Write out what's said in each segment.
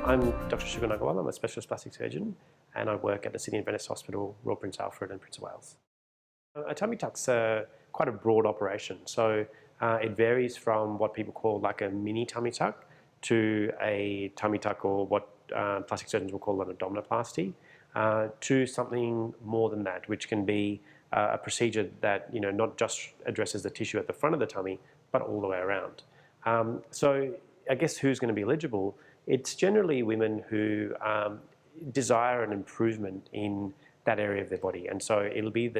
I'm Dr. Shagun Aggarwal. I'm a specialist plastic surgeon and I work at the Sydney Adventist Hospital, Royal Prince Alfred and Prince of Wales. A tummy tuck's quite a broad operation, so it varies from what people call like a mini tummy tuck to a tummy tuck, or what plastic surgeons will call an abdominoplasty, to something more than that, which can be a procedure that not just addresses the tissue at the front of the tummy, but all the way around. So I guess who's going to be eligible? It's generally women who desire an improvement in that area of their body, and so it'll be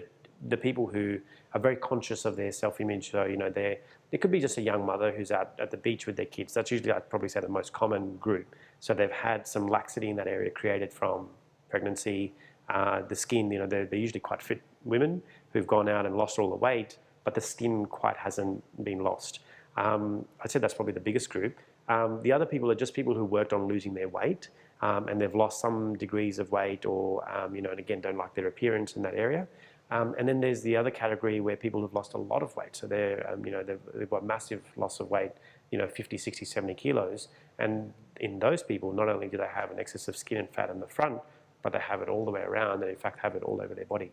the people who are very conscious of their self-image. So there could be just a young mother who's out at the beach with their kids. That's usually, I'd probably say, the most common group. So they've had some laxity in that area created from pregnancy. The skin, they're usually quite fit women who've gone out and lost all the weight, but the skin quite hasn't been lost. I'd say that's probably the biggest group. The other people are just people who worked on losing their weight, and they've lost some degrees of weight, or and again don't like their appearance in that area. And then there's the other category where people have lost a lot of weight. So they've got massive loss of weight, 50, 60, 70 kilos. And in those people, not only do they have an excess of skin and fat in the front, but they have it all the way around, and in fact have it all over their body.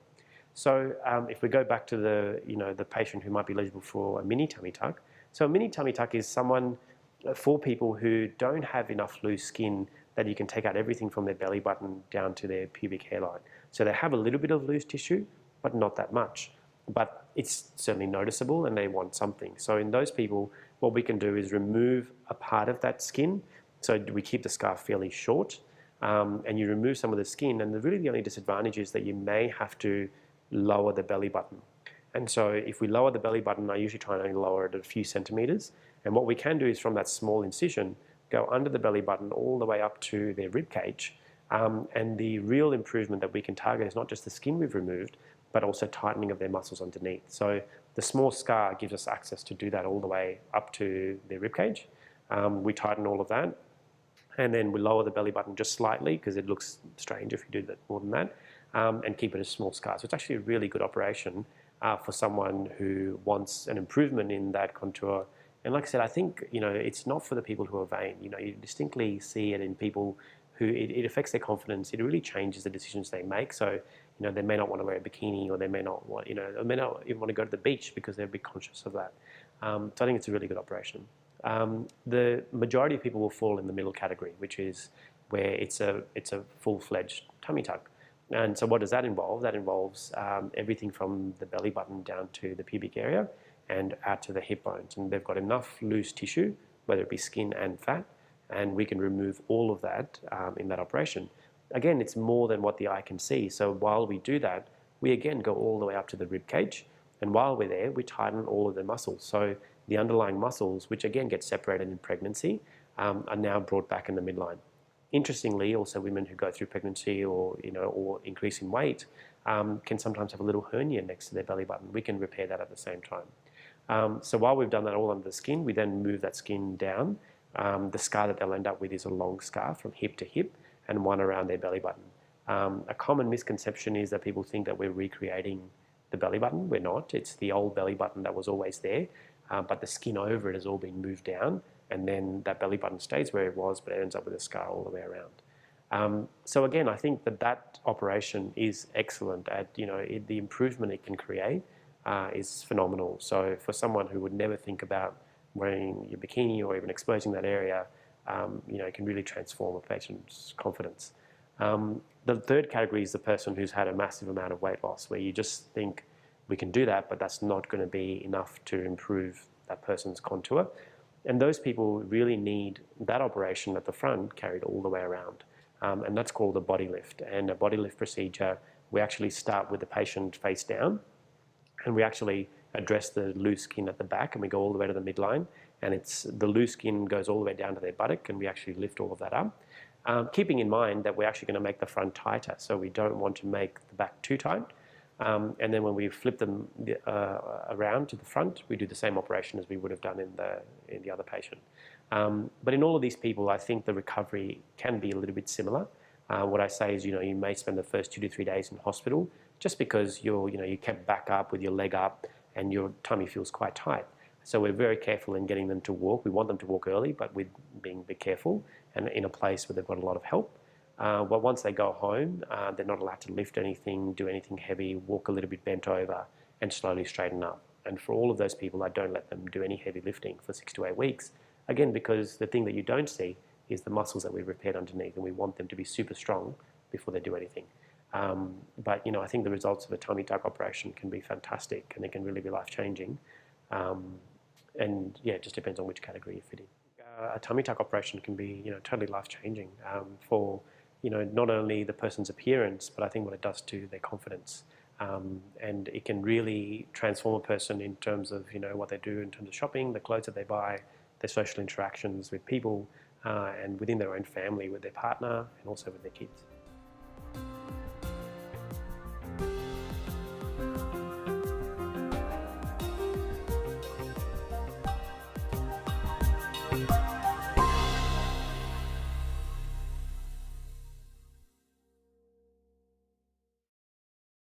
So if we go back to the patient who might be eligible for a mini tummy tuck. So a mini tummy tuck is someone for people who don't have enough loose skin that you can take out everything from their belly button down to their pubic hairline. So they have a little bit of loose tissue, but not that much. But it's certainly noticeable and they want something. So in those people, what we can do is remove a part of that skin. So we keep the scar fairly short, and you remove some of the skin. And really the only disadvantage is that you may have to lower the belly button. And so if we lower the belly button, I usually try and only lower it a few centimeters. And what we can do is from that small incision, go under the belly button all the way up to their rib cage. And the real improvement that we can target is not just the skin we've removed, but also tightening of their muscles underneath. So the small scar gives us access to do that all the way up to their rib cage. We tighten all of that, and then we lower the belly button just slightly because it looks strange if you do that more than that, and keep it a small scar. So it's actually a really good operation for someone who wants an improvement in that contour. And like I said, I think it's not for the people who are vain. You distinctly see it in people who it affects their confidence. It really changes the decisions they make. So they may not want to wear a bikini, or they may not want they may not even want to go to the beach because they'll be conscious of that. So I think it's a really good operation. The majority of people will fall in the middle category, which is where it's a full-fledged tummy tuck. And so what does that involve? That involves everything from the belly button down to the pubic area and out to the hip bones. And they've got enough loose tissue, whether it be skin and fat, and we can remove all of that in that operation. Again, it's more than what the eye can see. So while we do that, we again go all the way up to the rib cage. And while we're there, we tighten all of the muscles. So the underlying muscles, which again get separated in pregnancy, are now brought back in the midline. Interestingly, also women who go through pregnancy or increase in weight can sometimes have a little hernia next to their belly button. We can repair that at the same time. So while we've done that all under the skin, we then move that skin down. The scar that they'll end up with is a long scar from hip to hip and one around their belly button. A common misconception is that people think that we're recreating the belly button. We're not. It's the old belly button that was always there, but the skin over it has all been moved down, and then that belly button stays where it was, but it ends up with a scar all the way around. So again, I think that operation is excellent at, the improvement it can create is phenomenal. So for someone who would never think about wearing your bikini or even exposing that area, it can really transform a patient's confidence. The third category is the person who's had a massive amount of weight loss, where you just think we can do that, but that's not going to be enough to improve that person's contour. And those people really need that operation at the front carried all the way around. And that's called a body lift. And a body lift procedure, we actually start with the patient face down, and we actually address the loose skin at the back, and we go all the way to the midline, and the loose skin goes all the way down to their buttock, and we actually lift all of that up. Keeping in mind that we're actually going to make the front tighter, so we don't want to make the back too tight. And then when we flip them around to the front, we do the same operation as we would have done in the other patient. But in all of these people, I think the recovery can be a little bit similar. What I say is, you may spend the first 2 to 3 days in hospital just because you kept back up with your leg up and your tummy feels quite tight. So we're very careful in getting them to walk. We want them to walk early, but with being a bit careful and in a place where they've got a lot of help. But once they go home, they're not allowed to lift anything, do anything heavy, walk a little bit bent over, and slowly straighten up. And for all of those people, I don't let them do any heavy lifting for 6 to 8 weeks. Again, because the thing that you don't see is the muscles that we've repaired underneath, and we want them to be super strong before they do anything. But I think the results of a tummy tuck operation can be fantastic, and they can really be life-changing. And yeah, it just depends on which category you fit in. A tummy tuck operation can be, totally life-changing for, not only the person's appearance, but I think what it does to their confidence. And it can really transform a person in terms of, what they do in terms of shopping, the clothes that they buy, their social interactions with people, and within their own family, with their partner, and also with their kids.